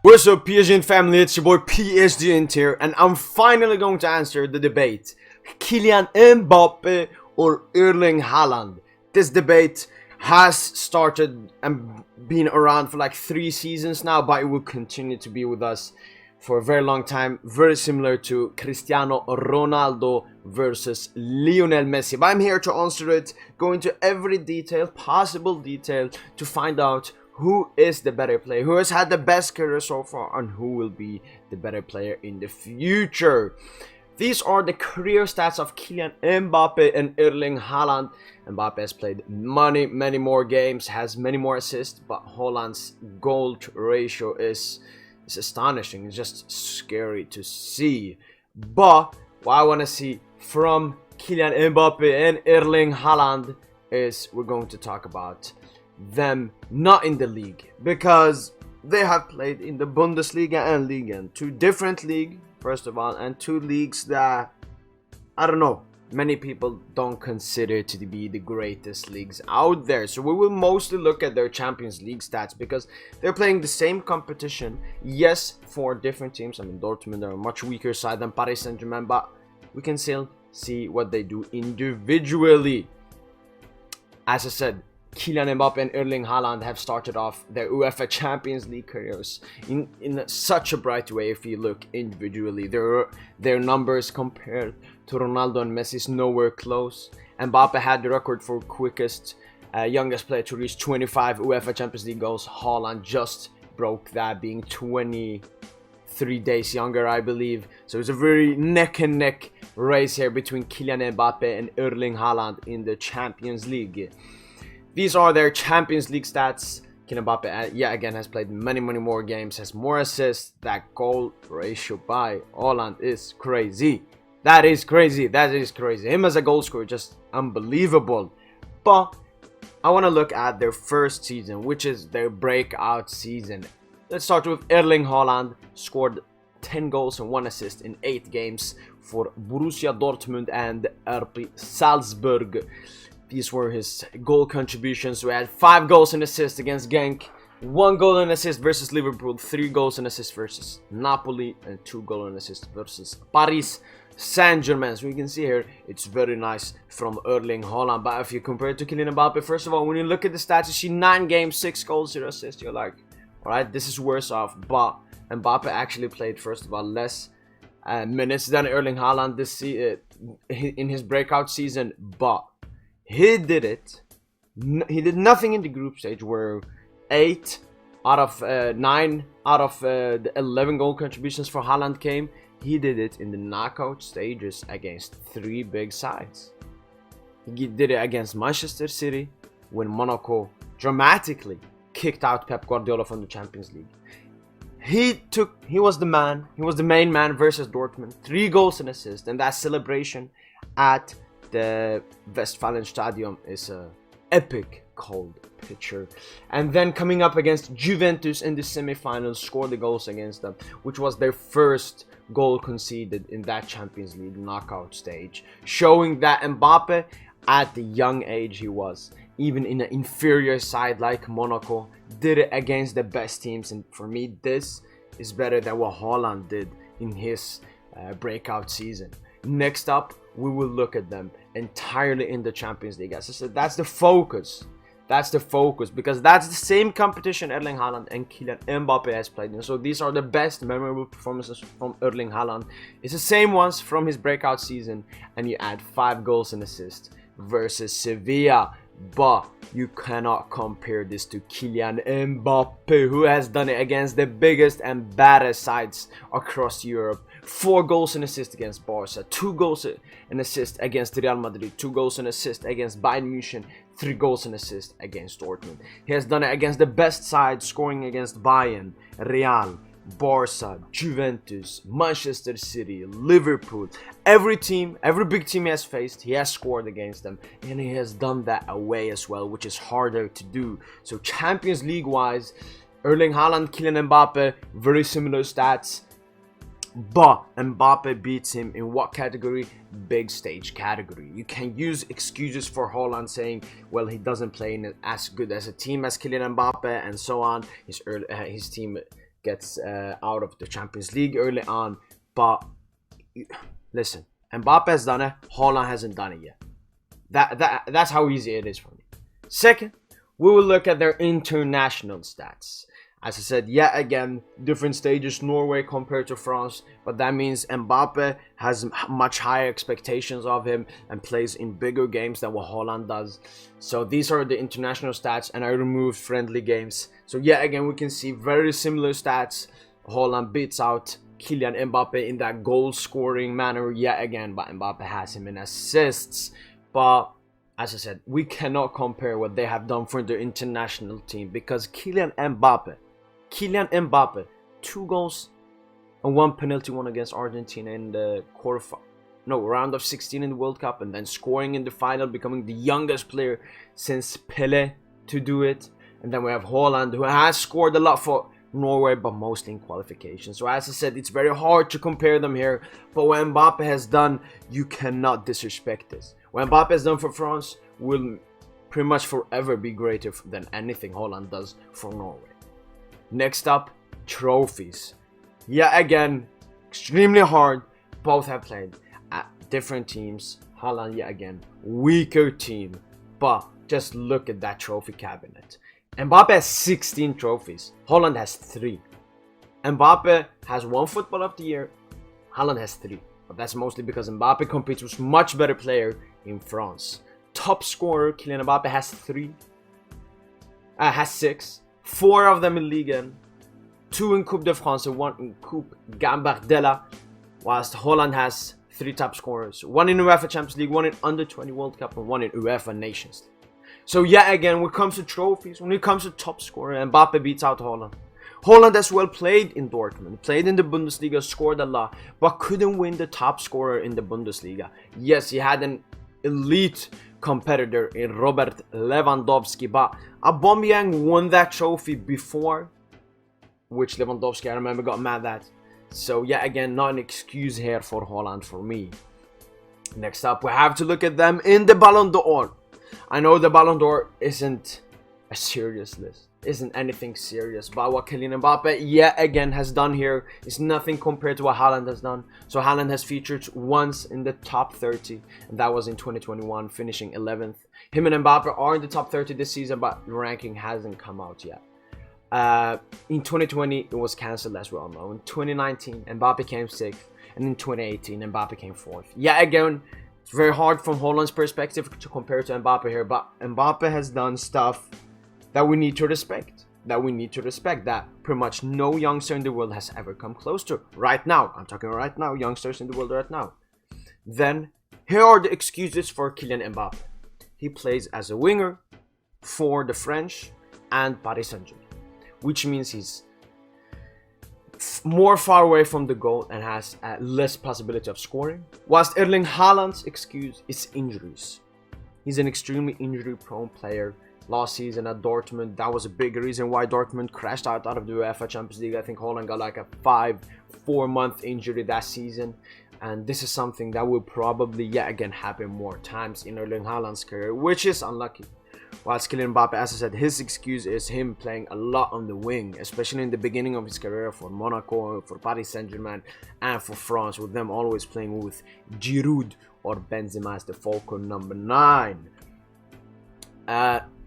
What's up, PSGINT family? It's your boy PSGINT here, and I'm finally going to answer the debate: Kylian Mbappe or Erling Haaland. This debate has started and been around for like 3 seasons now, but it will continue to be with us for a very long time. Very similar to Cristiano Ronaldo versus Lionel Messi. But I'm here to answer it, go into every detail, possible detail, to find out who is the better player, who has had the best career so far, and who will be the better player in the future. These are the career stats of Kylian Mbappe and Erling Haaland. Mbappe has played many more games, has many more assists, but Haaland's goal ratio is astonishing. It's just scary to see. But what I want to see from Kylian Mbappe and Erling Haaland is we're going to talk about them not in the league, because they have played in the Bundesliga and Liga, and 2 different leagues first of all, and 2 leagues that I don't know, many people don't consider to be the greatest leagues out there. So we will mostly look at their Champions League stats, because they're playing the same competition, yes, for different teams. I mean, Dortmund are a much weaker side than Paris Saint-Germain, but we can still see what they do individually. As I said, Kylian Mbappe and Erling Haaland have started off their UEFA Champions League careers in such a bright way. If you look individually, their numbers compared to Ronaldo and Messi is nowhere close. Mbappe had the record for quickest, youngest player to reach 25 UEFA Champions League goals. Haaland just broke that, being 23 days younger, I believe. So it's a very neck and neck race here between Kylian Mbappe and Erling Haaland in the Champions League. These are their Champions League stats. Kylian Mbappe, yeah, again, has played many more games, has more assists. That goal ratio by Haaland is crazy. That is crazy. Him as a goal scorer, just unbelievable. But I want to look at their first season, which is their breakout season. Let's start with Erling Haaland. Scored 10 goals and 1 assist in 8 games for Borussia Dortmund and RB Salzburg. These were his goal contributions. We had 5 goals and assists against Genk, 1 goal and assist versus Liverpool, 3 goals and assists versus Napoli, and 2 goals and assists versus Paris Saint-Germain. So you can see here, it's very nice from Erling Haaland. But if you compare it to Kylian Mbappe, first of all, when you look at the stats, you see 9 games, 6 goals, 0 assists. You're like, alright, this is worse off. But Mbappe actually played, first of all, less minutes than Erling Haaland this in his breakout season. But he did it. He did nothing in the group stage, where 8 out of 9 out of the 11 goal contributions for Haaland came. He did it in the knockout stages against 3 big sides. He did it against Manchester City, when Monaco dramatically kicked out Pep Guardiola from the Champions League. He was the main man versus Dortmund. 3 goals and assists, and that celebration at the Westfalenstadion is a epic cold picture. And then coming up against Juventus in the semi-finals, scored the goals against them, which was their first goal conceded in that Champions League knockout stage, showing that Mbappe, at the young age he was, even in an inferior side like Monaco, did it against the best teams. And for me, this is better than what Haaland did in his breakout season. Next up, we will look at them entirely in the Champions League. As I said, that's the focus. Because that's the same competition Erling Haaland and Kylian Mbappe has played in. So these are the best memorable performances from Erling Haaland. It's the same ones from his breakout season, and you add 5 goals and assists versus Sevilla. But you cannot compare this to Kylian Mbappe, who has done it against the biggest and baddest sides across Europe. 4 goals and assists against Barca, 2 goals and assists against Real Madrid, 2 goals and assists against Bayern Munich, 3 goals and assists against Dortmund. He has done it against the best sides, scoring against Bayern, Real, Barca, Juventus, Manchester City, Liverpool. Every big team he has faced, he has scored against them, and he has done that away as well, which is harder to do. So Champions League wise, Erling Haaland, Kylian Mbappe, very similar stats. But Mbappe beats him in what category? Big stage category. You can use excuses for Haaland, saying, well, he doesn't play in as good as a team as Kylian Mbappe and so on. His team gets out of the Champions League early on. But listen, Mbappe has done it. Haaland hasn't done it yet. That's how easy it is for me. Second, we will look at their international stats. As I said, yet again, different stages, Norway compared to France, but that means Mbappe has much higher expectations of him and plays in bigger games than what Haaland does. So these are the international stats, and I removed friendly games. So yet again, we can see very similar stats. Haaland beats out Kylian Mbappe in that goal scoring manner yet again, but Mbappe has him in assists. But as I said, we cannot compare what they have done for their international team, because Kylian Mbappe, 2 goals and 1 penalty won against Argentina in the round of 16 in the World Cup, and then scoring in the final, becoming the youngest player since Pelé to do it. And then we have Haaland, who has scored a lot for Norway, but mostly in qualification. So as I said, it's very hard to compare them here, but what Mbappe has done, you cannot disrespect this. What Mbappe has done for France will pretty much forever be greater than anything Haaland does for Norway. Next up, trophies. Yeah, again, extremely hard. Both have played at different teams. Haaland, yet again, weaker team. But just look at that trophy cabinet. Mbappe has 16 trophies. Haaland has 3. Mbappe has 1 Football of the Year. Haaland has 3. But that's mostly because Mbappe competes with much better player in France. Top scorer, Kylian Mbappe has 6. 4 of them in Ligue 1, 2 in Coupe de France, and 1 in Coupe Gambardella, whilst Haaland has 3 top scorers, 1 in UEFA Champions League, 1 in Under-20 World Cup, and 1 in UEFA Nations League. So yeah, again, when it comes to trophies, when it comes to top scorer, Mbappe beats out Haaland. Haaland as well played in Dortmund, played in the Bundesliga, scored a lot, but couldn't win the top scorer in the Bundesliga. Yes, he had an elite competitor in Robert Lewandowski, but Aubameyang won that trophy before, which Lewandowski, I remember, got mad at. So yeah, again, not an excuse here for Haaland for me. Next up, we have to look at them in the Ballon d'Or. I know the Ballon d'Or isn't a serious list, isn't anything serious, but what Kylian Mbappe yet again has done here is nothing compared to what Haaland has done. So Haaland has featured once in the top 30, and that was in 2021, finishing 11th. Him and Mbappe are in the top 30 this season, but the ranking hasn't come out yet. In 2020, it was cancelled, as we all know. In 2019, Mbappe came 6th, and in 2018, Mbappe came 4th. Yeah, again, it's very hard from Haaland's perspective to compare to Mbappe here, but Mbappe has done stuff that we need to respect. That pretty much no youngster in the world has ever come close to. Right now, I'm talking right now, youngsters in the world right now. Then, here are the excuses for Kylian Mbappe. He plays as a winger for the French and Paris Saint-Germain, which means he's more far away from the goal and has less possibility of scoring. Whilst Erling Haaland's excuse is injuries. He's an extremely injury-prone player. Last season at Dortmund, that was a big reason why Dortmund crashed out of the UEFA Champions League. I think Haaland got like a 4-month injury that season. And this is something that will probably yet again happen more times in Erling Haaland's career, which is unlucky. Whilst Kylian Mbappe, as I said, his excuse is him playing a lot on the wing, especially in the beginning of his career for Monaco, for Paris Saint-Germain, and for France, with them always playing with Giroud or Benzema as the focal number 9.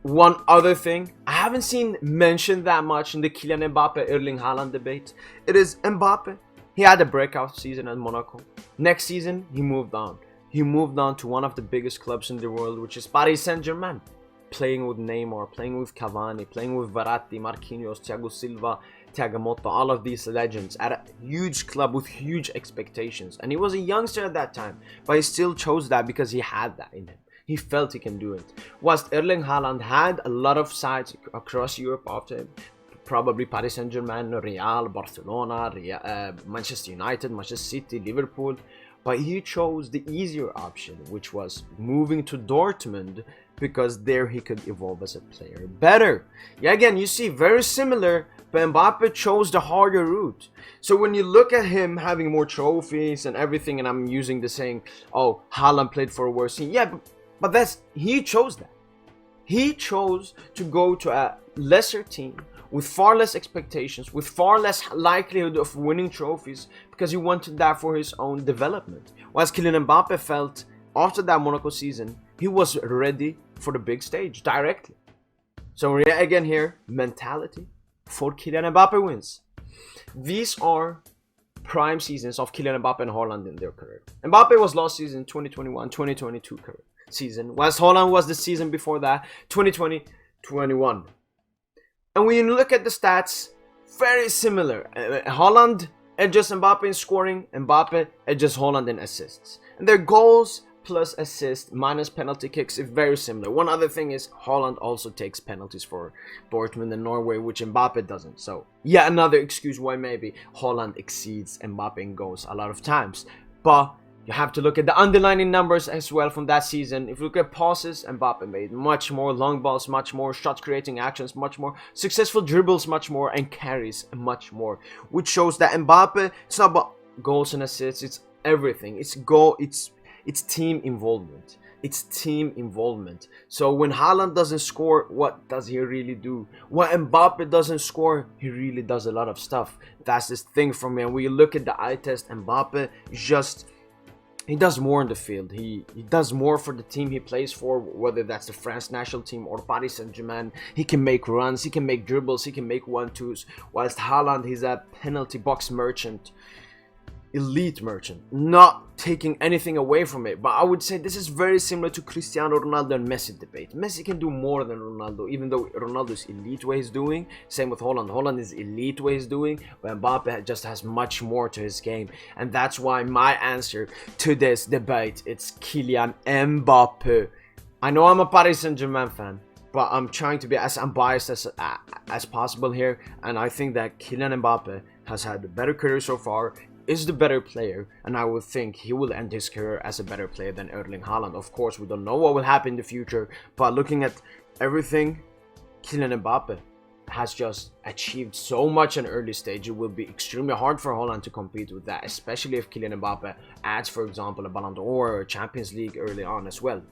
One other thing I haven't seen mentioned that much in the Kylian Mbappe Erling Haaland debate, it is Mbappe. He had a breakout season at Monaco. Next season, he moved on. He moved on to one of the biggest clubs in the world, which is Paris Saint-Germain. Playing with Neymar, playing with Cavani, playing with Verratti, Marquinhos, Thiago Silva, Thiago Motta, all of these legends at a huge club with huge expectations. And he was a youngster at that time, but he still chose that because he had that in him. He felt he can do it. Whilst Erling Haaland had a lot of sides across Europe after him, probably Paris Saint-Germain, Real, Barcelona, Manchester United, Manchester City, Liverpool, but he chose the easier option, which was moving to Dortmund, because there he could evolve as a player better. Yeah, again, you see, very similar, but Mbappe chose the harder route. So when you look at him having more trophies and everything, and I'm using the saying, oh, Haaland played for a worse team. Yeah, but he chose that. He chose to go to a lesser team with far less expectations, with far less likelihood of winning trophies, because he wanted that for his own development. Whilst Kylian Mbappe felt after that Monaco season, he was ready for the big stage directly. So yet again here, mentality for Kylian Mbappe wins. These are prime seasons of Kylian Mbappe and Haaland in their career. Mbappe was last season 2021-2022 career season, whilst Haaland was the season before that, 2020-21. And when you look at the stats, very similar. Haaland adjusts Mbappe in scoring, Mbappe adjusts Haaland in assists. And their goals plus assists minus penalty kicks is very similar. One other thing is Haaland also takes penalties for Dortmund and Norway, which Mbappe doesn't. So yeah, another excuse why maybe Haaland exceeds Mbappe in goals a lot of times. But you have to look at the underlying numbers as well from that season. If you look at passes, Mbappe made much more long balls, much more shot creating actions, much more successful dribbles, much more, and carries much more, which shows that Mbappe, it's not about goals and assists, it's everything. It's team involvement. It's team involvement. So when Haaland doesn't score, what does he really do? When Mbappe doesn't score, he really does a lot of stuff. That's this thing for me. And when you look at the eye test, Mbappe he does more in the field. He does more for the team he plays for, whether that's the France national team or Paris Saint-Germain. He can make runs, he can make dribbles, he can make 1-2s. Whilst Haaland, he's a penalty box merchant. Elite merchant, not taking anything away from it. But I would say this is very similar to Cristiano Ronaldo and Messi debate. Messi can do more than Ronaldo, even though Ronaldo's elite what he's doing. Same with Haaland. Haaland is elite what he's doing, but Mbappe just has much more to his game. And that's why my answer to this debate, it's Kylian Mbappe. I know I'm a Paris Saint-Germain fan, but I'm trying to be as unbiased as possible here. And I think that Kylian Mbappe has had a better career so far, is the better player, and I would think he will end his career as a better player than Erling Haaland. Of course, we don't know what will happen in the future, but looking at everything, Kylian Mbappe has just achieved so much in early stage. It will be extremely hard for Haaland to compete with that, especially if Kylian Mbappe adds, for example, a Ballon d'Or or a Champions League early on as well.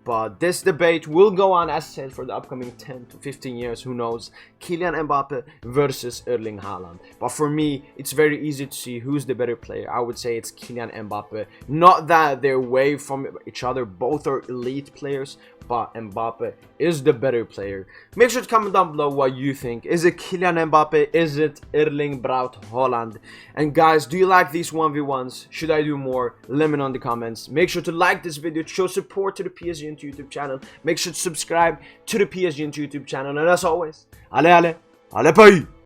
But this debate will go on, as said, for the upcoming 10 to 15 years, who knows. Kylian Mbappe versus Erling Haaland. But for me, it's very easy to see who's the better player. I would say it's Kylian Mbappe. Not that they're away from each other. Both are elite players, but Mbappe is the better player. Make sure to comment down below what you think. Is it Kylian Mbappe? Is it Erling Braut Haaland? And guys, do you like these 1v1s? Should I do more? Let me know in the comments. Make sure to like this video to show support to the PSGINT YouTube channel. Make sure to subscribe to the PSGINT YouTube channel. And as always, allez, Paris!